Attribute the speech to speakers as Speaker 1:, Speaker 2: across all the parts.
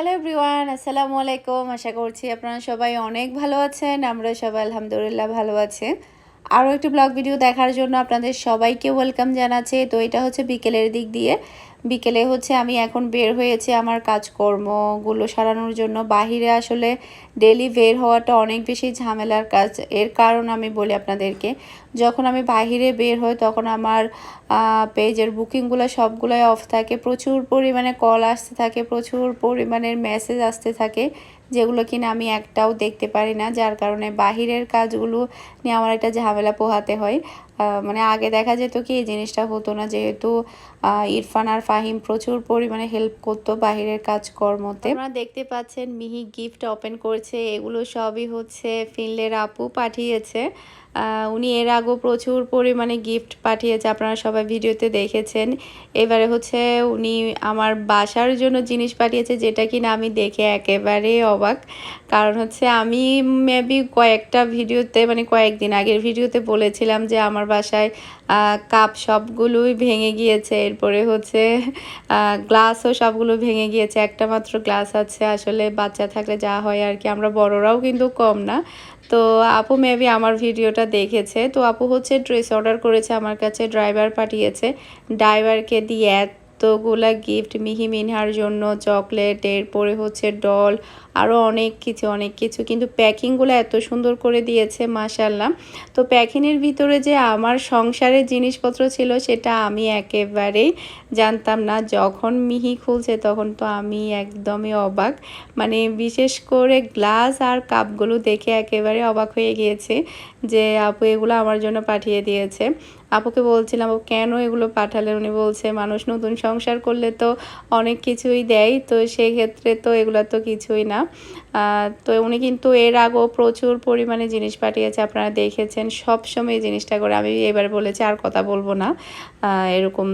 Speaker 1: Hello everyone, আসসালামু আলাইকুম। আশা করছি আপনারা সবাই অনেক ভালো আছেন। আমরা সবাই আলহামদুলিল্লাহ ভালো আছি। আরও একটি ব্লগ ভিডিও দেখার জন্য আপনাদের সবাইকে ওয়েলকাম জানাচ্ছি। তো এটা হচ্ছে বিকেলের দিক দিয়ে। বিকেলে হচ্ছে আমি এখন বের হয়েছি আমার কাজকর্মগুলো সারানোর জন্য। বাহিরে আসলে ডেলি বের হওয়াটা অনেক বেশি ঝামেলার কাজ। এর কারণ আমি বলি আপনাদেরকে, যখন আমি বাহিরে বের হই তখন আমার পেজের বুকিংগুলো সবগুলোই অফ থাকে। প্রচুর পরিমাণে কল আসতে থাকে, প্রচুর পরিমাণের মেসেজ আসতে থাকে, যেগুলো কিনা আমি একটাও দেখতে পারি না। যার কারণে বাহিরের কাজগুলো নিয়ে আমার একটা ঝামেলা পোহাতে হয়। মানে আগে দেখা যেত কি এই জিনিসটা হতো না, যেহেতু ইরফান আর ফাহিম প্রচুর পরিমাণে হেল্প করতো বাহিরের কাজকর্মতে। আপনারা দেখতে পাচ্ছেন মিহি গিফট ওপেন করছে। এগুলো সবই হচ্ছে ফিনলের আপু পাঠিয়েছে। উনি এর আগেও প্রচুর পরিমাণে গিফট পাঠিয়েছে, আপনারা সবাই ভিডিওতে দেখেছেন। এবারে হচ্ছে উনি আমার বাসার জন্য জিনিস পাঠিয়েছে, যেটা কিনা আমি দেখে একেবারে অবাক। কারণ হচ্ছে আমি মেবি কয়েকটা ভিডিওতে, মানে কয়েকদিন আগের ভিডিওতে বলেছিলাম যে আমার বাসায় কাপ সবগুলোই ভেঙে গিয়েছে, এরপরে হচ্ছে গ্লাসও সবগুলো ভেঙে গিয়েছে, একটা মাত্র গ্লাস আছে। আসলে বাচ্চা থাকলে যা হয় আর কি, আমরা বড়রাও কিন্তু কম না। তো আপু মেবি আমার ভিডিওটা দেখেছে। তো আপু হচ্ছে ড্রেস অর্ডার করেছে আমার কাছে, ড্রাইভার পাঠিয়েছে। ড্রাইভারকে দিয়ে এতগুলা গিফট, মিহি মিনহার জন্য চকলেট, এরপরে হচ্ছে ডল, আরও অনেক কিছু কিন্তু প্যাকিংগুলো এত সুন্দর করে দিয়েছে মাশাআল্লাহ। তো প্যাকিংয়ের ভিতরে যে আমার সংসারের জিনিসপত্র ছিল সেটা আমি একেবারেই জানতাম না। যখন মিহি খুলছে তখন তো আমি একদমই অবাক, মানে বিশেষ করে গ্লাস আর কাপগুলো দেখে একেবারে অবাক হয়ে গিয়েছে যে আপু এগুলো আমার জন্য পাঠিয়ে দিয়েছে। আপুকে বলছিলাম ও কেন এগুলো পাঠালেন, উনি বলছে মানুষ নতুন সংসার করলে তো অনেক কিছুই দেয়, তো সেই ক্ষেত্রে তো এগুলো তো কিছুই না। তো উনি কিন্তু এর আগেও প্রচুর পরিমাণে জিনিস পাঠিয়েছে, আপনারা দেখেছেন। সব সময় এই জিনিসটা করে আমি এবার বলেছি আর কথা বলবো না এরকম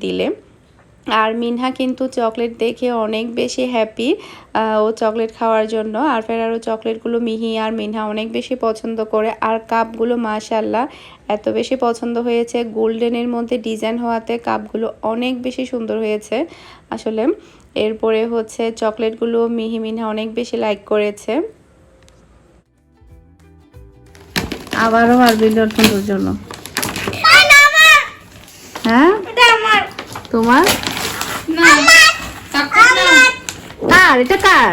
Speaker 1: দিলে। আর মিনহা কিন্তু চকলেট দেখে অনেক বেশি হ্যাপি, ও চকলেট খাওয়ার জন্য। আর ফেরারও চকলেটগুলো মিহি আর মিনহা অনেক বেশি পছন্দ করে। আর কাপগুলো মাশাআল্লাহ এত বেশি পছন্দ হয়েছে, গোল্ডেনের মধ্যে ডিজাইন হওয়াতে কাপগুলো অনেক বেশি সুন্দর হয়েছে আসলে। এরপরে হচ্ছে চকলেটগুলো মিহি মিনহা অনেক বেশি লাইক করেছে। আবারও আরবির জন্য, হ্যাঁ তোমার কার এটা, কার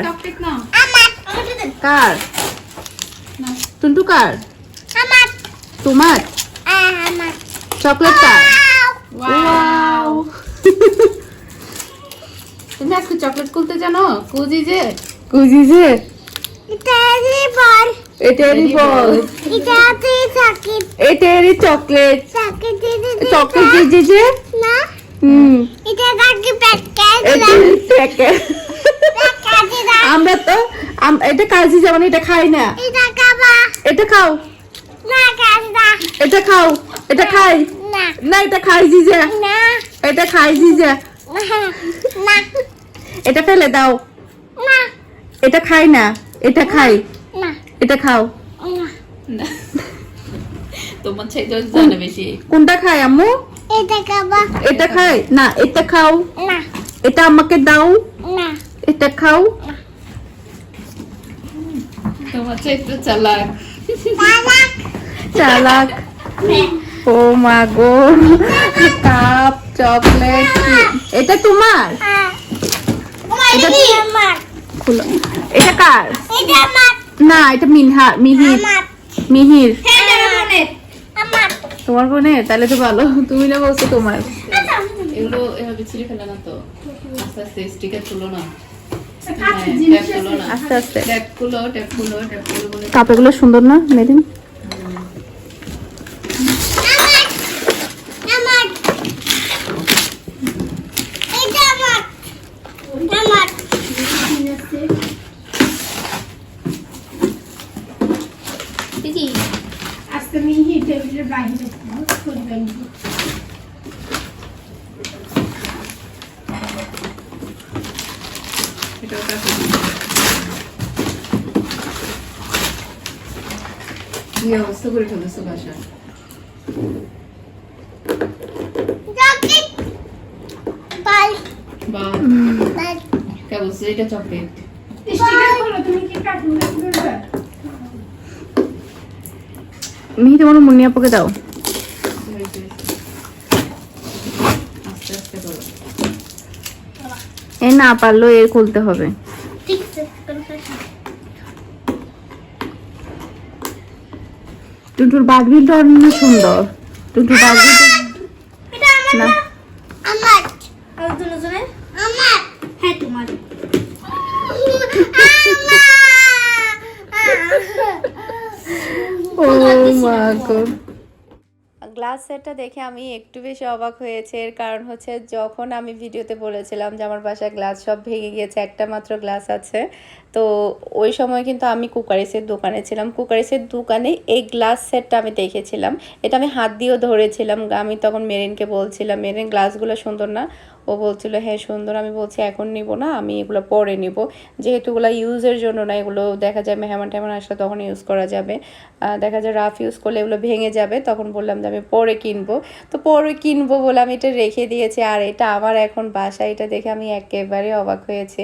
Speaker 1: কার টুন্টু, কার তোমার চকলেট কার? ওয়াও তুমি আজকে চকলেট খুলতে জানো? কুজি যে এটারই বল, এটারই চকলেট যে না আমরা তো এটা কাজি যেমন এটা খাই না, এটা খাও, এটা খাও, এটা খাই না, এটা খাই জিজা, এটা খাই জিজা, এটা ফেলে দাও, এটা খাই না, এটা খাই, এটা খাও। তোমার চাইতে জানে বেশি। কোনটা খায় আম্মু? এটা খাই না, এটা খাও না, এটা আমাকে দাও না, এটা খাও। তোমার চাইতে চালাক চালাক। ও মা গো, কাপ চকলেট, এটা তোমার? এটা খুলো, এটা কার? না, এটা মিহির। তোমার বোনের? তাহলে তো ভালো, তুমি না বলছো তোমার। এগুলো এভাবে ছিঁড়ে ফেলে না তো, আস্তে আস্তে স্টিকার তুলো না, আস্তে আস্তে ট্যাপ খুলো। কাপেগুলো সুন্দর না মেরিন? কি অবস্থা করে ফেলেছো বাসা? কে বলছে এটা চকলেট? মিহিতে মনে মুন্নি আপুকে দাও। এ না পারলেও এর খুলতে হবে। টুটুর বাঘবিলটা অনেক সুন্দর। টুটুর বাঘবিলটা না আমার আর দুজনে আমার হ্যাঁ তোমার ও মা গো। গ্লাস সেটটা দেখে আমি একটু বেশি অবাক হয়েছে। এর কারণ হচ্ছে যখন আমি ভিডিওতে বলেছিলাম যে আমার বাসায় গ্লাস সব ভেঙে গিয়েছে, একটা মাত্র গ্লাস আছে, তো ওই সময় কিন্তু আমি কুকারিসের দোকানে ছিলাম। কুকারিসের দোকানে এই গ্লাস সেটটা আমি দেখেছিলাম। এটা আমি হাত দিয়েও ধরেছিলাম। আমি তখন মেরিনকে বলছিলাম, মেরিন গ্লাসগুলো সুন্দর না? ও বলছিল হ্যাঁ সুন্দর। আমি বলছি এখন নিব না, আমি এগুলো পরে নিব, যেহেতু এগুলো ইউজের জন্য না, এগুলো দেখা যায় মেহমান টেহমান আসলে তখন ইউজ করা যাবে, দেখা যায় রাফ ইউজ করলে এগুলো ভেঙে যাবে। তখন বললাম যে আমি পরে কিনবো, তো পরে কিনবো বলে আমি এটা রেখে দিয়েছি। আর এটা আমার এখন বাসায়, এটা দেখে আমি একেবারে অবাক হয়েছি।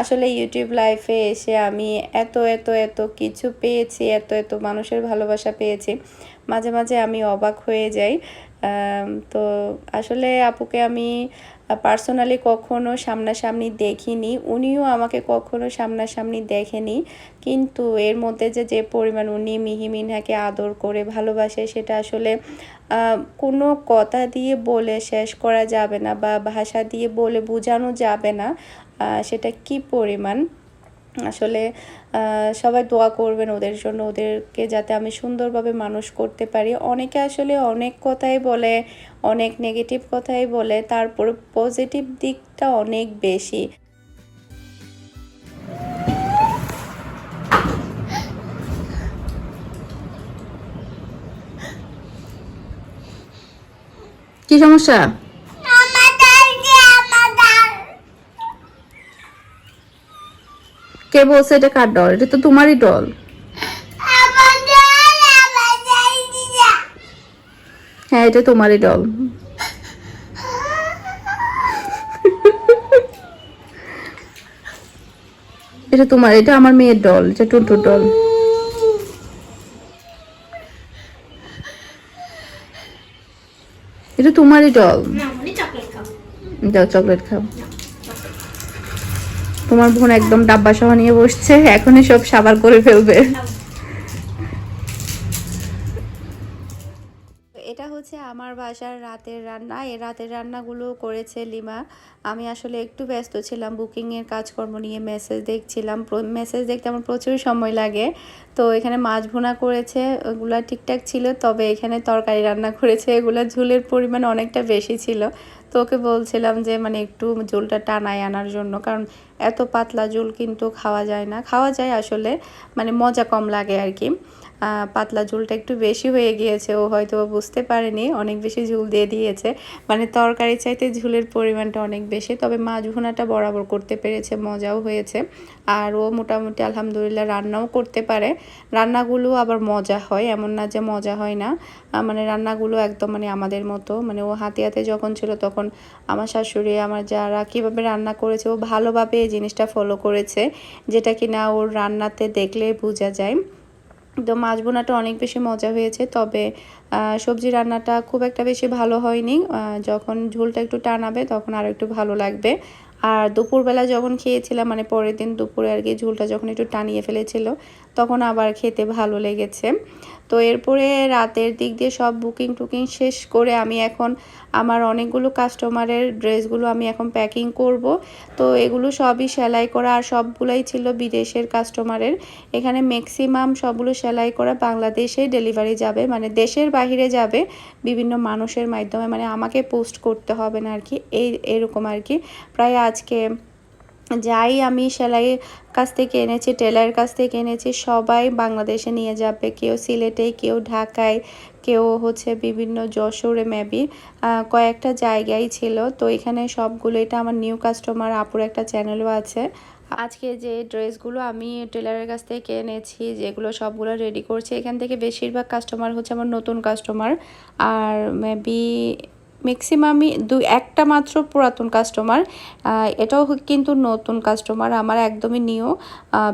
Speaker 1: আসলে ইউটিউব লাইফে এসে আমি এত এত এত কিছু পেয়েছি, এত এত মানুষের ভালোবাসা পেয়েছি, মাঝে মাঝে আমি অবাক হয়ে যাই। তো আসলে আপুকে আমি পার্সোনালি কখনো সামনাসামনি দেখিনি, উনিও আমাকে কখনো সামনাসামনি দেখেনি, কিন্তু এর মধ্যে যে পরিমাণ উনি মিহি মিনহাকে আদর করে ভালোবাসে সেটা আসলে কোনো কথা দিয়ে বলে শেষ করা যাবে না, বা ভাষা দিয়ে বলে বোঝানো যাবে না সেটা কি পরিমাণ। আসলে সবাই দোয়া করবেন ওদের জন্য, ওদেরকে যাতে আমি সুন্দরভাবে মানুষ করতে পারি। অনেকে আসলে অনেক কথাই বলে, অনেক নেগেটিভ কথাই বলে, তারপর পজিটিভ দিকটা অনেক বেশি। কি সমস্যা? কে বলছে এটা কার ডল? এটা তো তোমারই ডল। হ্যাঁ এটা তোমারই ডল। এটা তোমার, এটা আমার মেয়ের ডল, এটা টুটুর ডল। এটা তোমারই ডল। যাও চকলেট খাও। তোমার বোন একদম ডাব্বা সহ নিয়ে বসছে, এখনই সব সাবার করে ফেলবে। এটা হচ্ছে আমার বাসার রাতের রান্না। এই রাতের রান্নাগুলো করেছে লিমা। আমি আসলে একটু ব্যস্ত ছিলাম বুকিংয়ের কাজকর্ম নিয়ে, মেসেজ দেখছিলাম। মেসেজ দেখতে আমার প্রচুর সময় লাগে। তো এখানে মাছ ভুনা করেছে, ওগুলো ঠিকঠাক ছিল, তবে এখানে তরকারি রান্না করেছে, এগুলো ঝোলের পরিমাণ অনেকটা বেশি ছিল। তো ওকে বলছিলাম যে মানে একটু ঝোলটা টানায় আনার জন্য, কারণ এত পাতলা ঝোল কিন্তু খাওয়া যায় না। খাওয়া যায় আসলে, মানে মজা কম লাগে আর কি। পাতলা ঝোলটা একটু বেশি হয়ে গিয়েছে, ও হয়তো বুঝতে পারেনি, অনেক বেশি ঝোল দিয়ে দিয়েছে, মানে তরকারি চাইতে ঝোলের পরিমাণটা অনেক বেশি। তবে মাছ ভুনাটা বরাবর করতে পেরেছে, মজাও হয়েছে। আর ও মোটামুটি আলহামদুলিল্লাহ রান্নাও করতে পারে। রান্নাগুলো আবার মজা হয়, এমন না যে মজা হয় না, মানে রান্নাগুলো একদম মানে আমাদের মতো। মানে ও হাতে হাতে যখন ছিল তখন আমার শাশুড়ি, আমার যারা কীভাবে রান্না করেছে, ও ভালোভাবে এই জিনিসটা ফলো করেছে, যেটা কিনা ওর রান্নাতে দেখলে বোঝা যায়। তো মাছ ভুনাটা অনেক বেশি মজা হয়েছে, তবে সবজি রান্নাটা খুব একটা বেশি ভালো হয়নি। যখন ঝোলটা একটু টানাবে তখন আরও একটু ভালো লাগবে। আর দুপুরবেলা যখন খেয়েছিলাম, মানে পরের দিন দুপুরে আর কি, ঝোলটা যখন একটু টানিয়ে ফেলেছিল তখন আবার খেতে ভালো লেগেছে। তো এরপরে রাতের দিক দিয়ে সব বুকিং টুকিং শেষ করে আমি এখন আমার অনেকগুলো কাস্টমারের ড্রেসগুলো আমি এখন প্যাকিং করব। তো এগুলো সবই সেলাই করা, আর সবগুলোই ছিল বিদেশের কাস্টমারের। এখানে ম্যাক্সিমাম সবগুলো সেলাই করা বাংলাদেশে ডেলিভারি যাবে, মানে দেশের বাইরে যাবে বিভিন্ন মানুষের মাধ্যমে, মানে আমাকে পোস্ট করতে হবে না আর কি, এরকম আর কি। প্রায় আজকে যাই আমি সেলাই কাছ থেকে এনেছি, টেলারের কাছ থেকে এনেছি, সবাই বাংলাদেশে নিয়ে যাবে, কেউ সিলেটে, কেউ ঢাকায়, কেউ হচ্ছে বিভিন্ন যশোরে, মেবি কয়েকটা জায়গায় ছিল। তো এখানে সবগুলো, এটা আমার নিউ কাস্টমার, আপুর একটা চ্যানেলও আছে। আজকে যে ড্রেসগুলো আমি টেলারের কাছ থেকে এনেছি, যেগুলো সবগুলো রেডি করছি, এখান থেকে বেশিরভাগ কাস্টমার হচ্ছে আমার নতুন কাস্টমার, আর মেবি ম্যাক্সিমামই একটা মাত্র পুরাতন কাস্টমার, এটাও কিন্তু নতুন কাস্টমার আমার, একদমই নিউ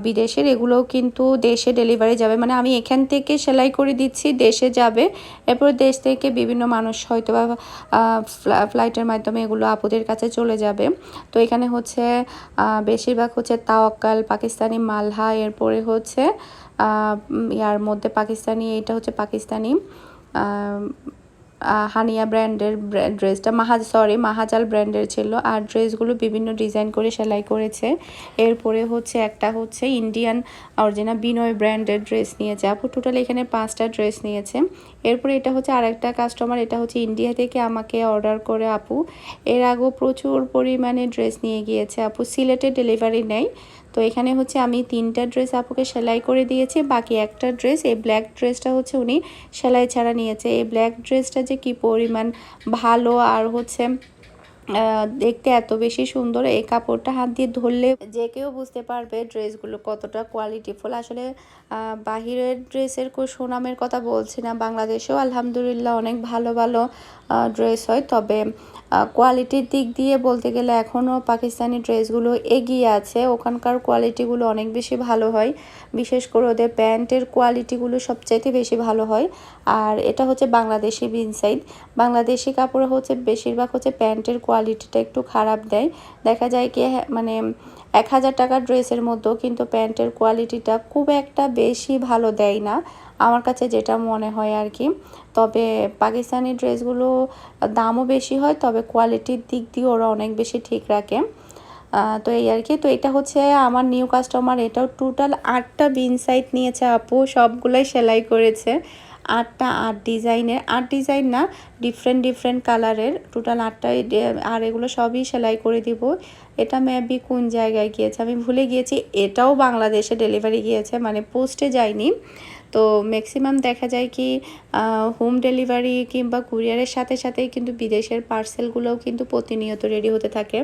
Speaker 1: বিদেশের। এগুলোও কিন্তু দেশে ডেলিভারি যাবে, মানে আমি এখান থেকে সেলাই করে দিচ্ছি, দেশে যাবে, এরপর দেশ থেকে বিভিন্ন মানুষ হয়তো বা ফ্লাইটের মাধ্যমে এগুলো আপুদের কাছে চলে যাবে। তো এখানে হচ্ছে বেশিরভাগ হচ্ছে তাওয়াক্কাল, পাকিস্তানি মালহা, এরপরে হচ্ছে ইয়ার মধ্যে পাকিস্তানি, এটা হচ্ছে পাকিস্তানি হানিয়া ব্র্যান্ডের ড্রেসটা, মাহাজাল ব্র্যান্ডের ছিল। আর ড্রেসগুলো বিভিন্ন ডিজাইন করে সেলাই করেছে। এরপরে হচ্ছে একটা হচ্ছে ইন্ডিয়ান অরিজিনাল বিনয় ব্র্যান্ডের ড্রেস নিয়েছে আপু, টোটাল এখানে 5টা ড্রেস নিয়েছে। এরপরে এটা হচ্ছে আরেকটা কাস্টমার, এটা হচ্ছে ইন্ডিয়া থেকে আমাকে অর্ডার করে আপু, এর আগেও প্রচুর পরিমাণে ড্রেস নিয়ে গিয়েছে আপু, সিলেটে ডেলিভারি নেয়। তো এখানে হচ্ছে আমি 3টা ড্রেস আপুকে সেলাই করে দিয়েছি, বাকি একটা ড্রেস, এই ব্ল্যাক ড্রেসটা হচ্ছে উনি সেলাই ছাড়া নিয়েছে। এই ব্ল্যাক ড্রেসটা যে কি পরিমাণ ভালো আর হচ্ছে দেখতে এত বেশি সুন্দর, এই কাপড়টা হাত দিয়ে ধরলে যে কেউ বুঝতে পারবে ড্রেসগুলো কতটা কোয়ালিটিফুল। আসলে বাহিরের ড্রেসের সুনামের কথা বলছি না, বাংলাদেশেও আলহামদুলিল্লাহ অনেক ভালো ভালো ড্রেস হয়, তবে কোয়ালিটির দিক দিয়ে বলতে গেলে এখনও পাকিস্তানি ড্রেসগুলো এগিয়ে আছে, ওখানকার কোয়ালিটিগুলো অনেক বেশি ভালো হয়, বিশেষ করে ওদের প্যান্টের কোয়ালিটিগুলো সবচাইতে বেশি ভালো হয়। আর এটা হচ্ছে বাংলাদেশি বিনসাইড, বাংলাদেশি কাপড় হচ্ছে বেশিরভাগ হচ্ছে প্যান্টের কোয়ালিটিটা একটু খারাপ দেয়, দেখা যায় কি মানে 1000 টাকার ড্রেসের মধ্যেও কিন্তু প্যান্টের কোয়ালিটিটা খুব একটা বেশি ভালো দেয় না, আমার কাছে যেটা মনে হয় আর কি। তবে পাকিস্তানি ড্রেসগুলো দামও বেশি হয়, তবে কোয়ালিটির দিক দিয়ে ওরা অনেক বেশি ঠিক রাখে। তো এই আর কি। তো এটা হচ্ছে আমার নিউ কাস্টমার, এটাও টোটাল 8টা বিনসাইড নিয়েছে আপু, সবগুলোই সেলাই করেছে, 8টা 8 ডিজাইনের, 8 ডিজাইন না, ডিফারেন্ট কালারের, টোটাল 8টা। আর এগুলো সবই সেলাই করে দিব। এটা মেবি কোন জায়গায় গিয়েছে আমি ভুলে গিয়েছি, এটাও বাংলাদেশে ডেলিভারি গিয়েছে, মানে পোস্টে যায়নি। তো ম্যাক্সিমাম দেখা যায় কি হোম ডেলিভারি কিংবা কুরিয়ারের সাথে সাথেই কিন্তু বিদেশের পার্সেলগুলোও কিন্তু প্রতিনিয়ত রেডি হতে থাকে।